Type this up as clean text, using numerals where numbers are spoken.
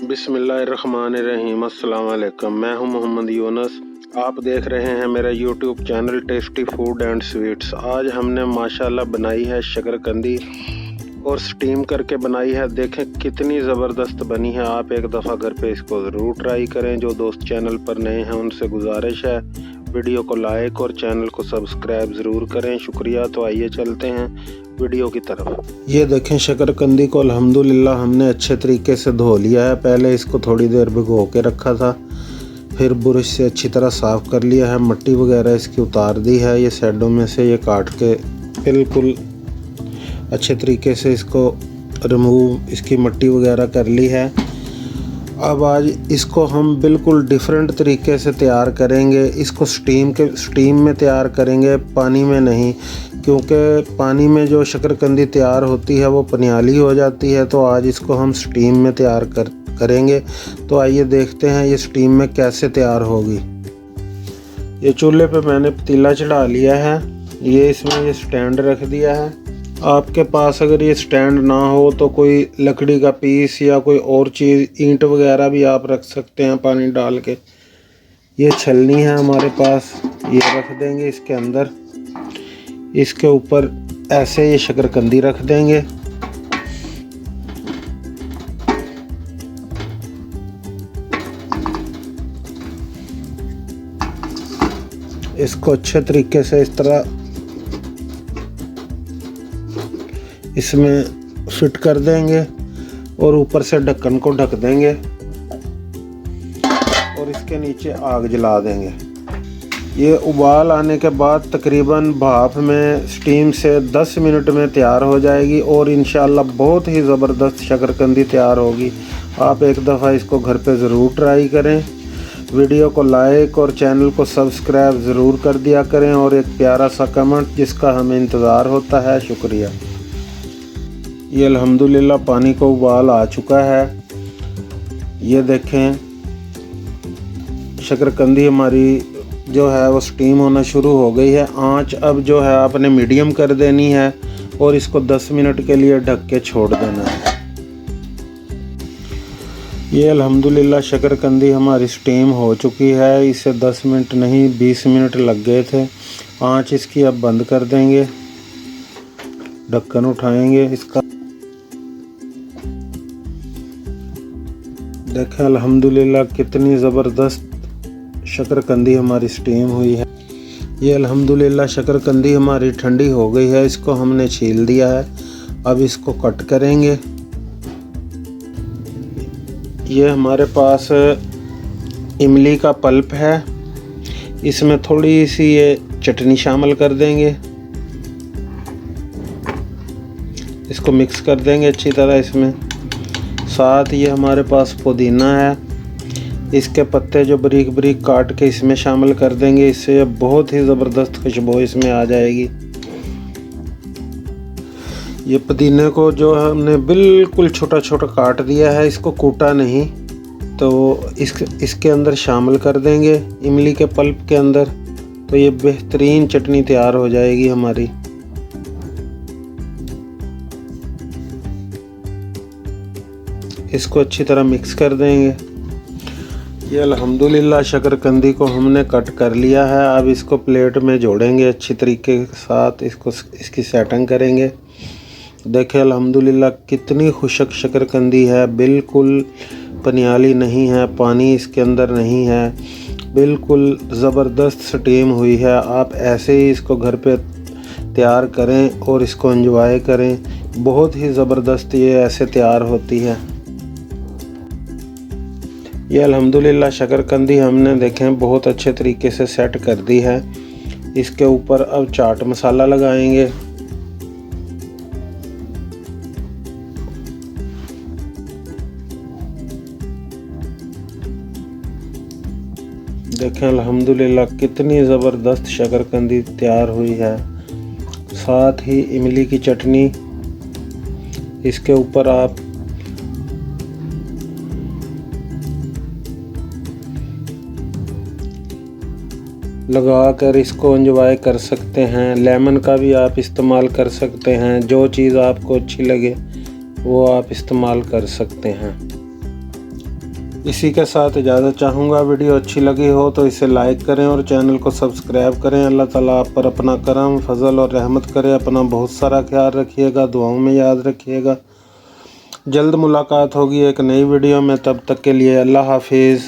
बिस्मिल्लाहिर्रहमानिर्रहीम। अस्सलाम वालेकुम। मैं हूं मोहम्मद यूनुस। आप देख रहे हैं मेरा YouTube channel tasty food and sweets. आज हमने माशाल्लाह बनाई है शकरकंदी और स्टीम करके बनाई है। देखें कितनी ज़बरदस्त बनी है। आप एक दफ़ा घर पे इसको ज़रूर ट्राई करें। जो दोस्त चैनल पर नए हैं उनसे गुजारिश है वीडियो को लाइक और चैनल को सब्सक्राइब ज़रूर करें। शुक्रिया। तो आइए चलते हैं वीडियो की तरफ। ये देखें शकरकंदी को अल्हम्दुलिल्लाह हमने अच्छे तरीके से धो लिया है। पहले इसको थोड़ी देर भिगो के रखा था, फिर ब्रश से अच्छी तरह साफ़ कर लिया है। मिट्टी वगैरह इसकी उतार दी है। ये साइडों में से ये काट के बिल्कुल अच्छे तरीके से इसको रिमूव, इसकी मिट्टी वगैरह कर ली है। अब आज इसको हम बिल्कुल डिफरेंट तरीके से तैयार करेंगे। इसको स्टीम में तैयार करेंगे, पानी में नहीं, क्योंकि पानी में जो शकरकंदी तैयार होती है वो पनियाली हो जाती है। तो आज इसको हम स्टीम में तैयार करेंगे। तो आइए देखते हैं ये स्टीम में कैसे तैयार होगी। ये चूल्हे पे मैंने पतीला चढ़ा लिया है। ये इसमें ये स्टैंड रख दिया है। आपके पास अगर ये स्टैंड ना हो तो कोई लकड़ी का पीस या कोई और चीज़, ईंट वगैरह भी आप रख सकते हैं पानी डाल के। ये छलनी है हमारे पास, ये रख देंगे इसके अंदर। इसके ऊपर ऐसे ये शकरकंदी रख देंगे। इसको अच्छे तरीके से इस तरह इसमें फिट कर देंगे और ऊपर से ढक्कन को ढक देंगे और इसके नीचे आग जला देंगे। ये उबाल आने के बाद तकरीबन भाप में स्टीम से 10 मिनट में तैयार हो जाएगी और इंशाल्लाह बहुत ही ज़बरदस्त शकरकंदी तैयार होगी। आप एक दफ़ा इसको घर पे ज़रूर ट्राई करें। वीडियो को लाइक और चैनल को सब्सक्राइब ज़रूर कर दिया करें और एक प्यारा सा कमेंट जिसका हमें इंतज़ार होता है। शुक्रिया। ये अल्हम्दुलिल्लाह पानी को उबाल आ चुका है। ये देखें शकरकंदी हमारी जो है वो स्टीम होना शुरू हो गई है। आंच अब जो है आपने मीडियम कर देनी है और इसको 10 मिनट के लिए ढक के छोड़ देना है। ये अल्हम्दुलिल्लाह शकरकंदी हमारी स्टीम हो चुकी है। इसे 10 मिनट नहीं 20 मिनट लग गए थे। आंच इसकी अब बंद कर देंगे, ढक्कन उठाएंगे इसका। देखें अल्हम्दुलिल्लाह कितनी ज़बरदस्त शकरकंदी हमारी स्टीम हुई है। ये अल्हम्दुलिल्लाह शकरकंदी हमारी ठंडी हो गई है। इसको हमने छील दिया है। अब इसको कट करेंगे। ये हमारे पास इमली का पल्प है। इसमें थोड़ी सी ये चटनी शामिल कर देंगे। इसको मिक्स कर देंगे अच्छी तरह इसमें। साथ ये हमारे पास पुदीना है। इसके पत्ते जो बारीक बारीक काट के इसमें शामिल कर देंगे। इससे बहुत ही ज़बरदस्त खुशबू इसमें आ जाएगी। ये पुदीने को जो हमने बिल्कुल छोटा छोटा काट दिया है, इसको कूटा नहीं, तो इसके अंदर शामिल कर देंगे इमली के पल्प के अंदर। तो ये बेहतरीन चटनी तैयार हो जाएगी हमारी। इसको अच्छी तरह मिक्स कर देंगे। ये अल्हम्दुलिल्लाह शकरकंदी को हमने कट कर लिया है। अब इसको प्लेट में जोड़ेंगे अच्छी तरीके के साथ। इसकी सेटिंग करेंगे। देखें अल्हम्दुलिल्लाह कितनी खुशक शकरकंदी है। बिल्कुल पनियाली नहीं है, पानी इसके अंदर नहीं है, बिल्कुल ज़बरदस्त स्टीम हुई है। आप ऐसे ही इसको घर पे तैयार करें और इसको एंजॉय करें। बहुत ही ज़बरदस्त ये ऐसे तैयार होती है। ये अल्हम्दुलिल्लाह शकरकंदी हमने देखें बहुत अच्छे तरीके से सेट कर दी है। इसके ऊपर अब चाट मसाला लगाएंगे। देखें अल्हम्दुलिल्लाह कितनी ज़बरदस्त शकरकंदी तैयार हुई है। साथ ही इमली की चटनी इसके ऊपर आप लगा कर इसको एंजॉय कर सकते हैं। लेमन का भी आप इस्तेमाल कर सकते हैं। जो चीज़ आपको अच्छी लगे वो आप इस्तेमाल कर सकते हैं। इसी के साथ इजाज़त चाहूँगा। वीडियो अच्छी लगी हो तो इसे लाइक करें और चैनल को सब्सक्राइब करें। अल्लाह ताला आप पर अपना करम फजल और रहमत करे। अपना बहुत सारा ख्याल रखिएगा, दुआओं में याद रखिएगा। जल्द मुलाकात होगी एक नई वीडियो में, तब तक के लिए अल्लाह हाफिज़।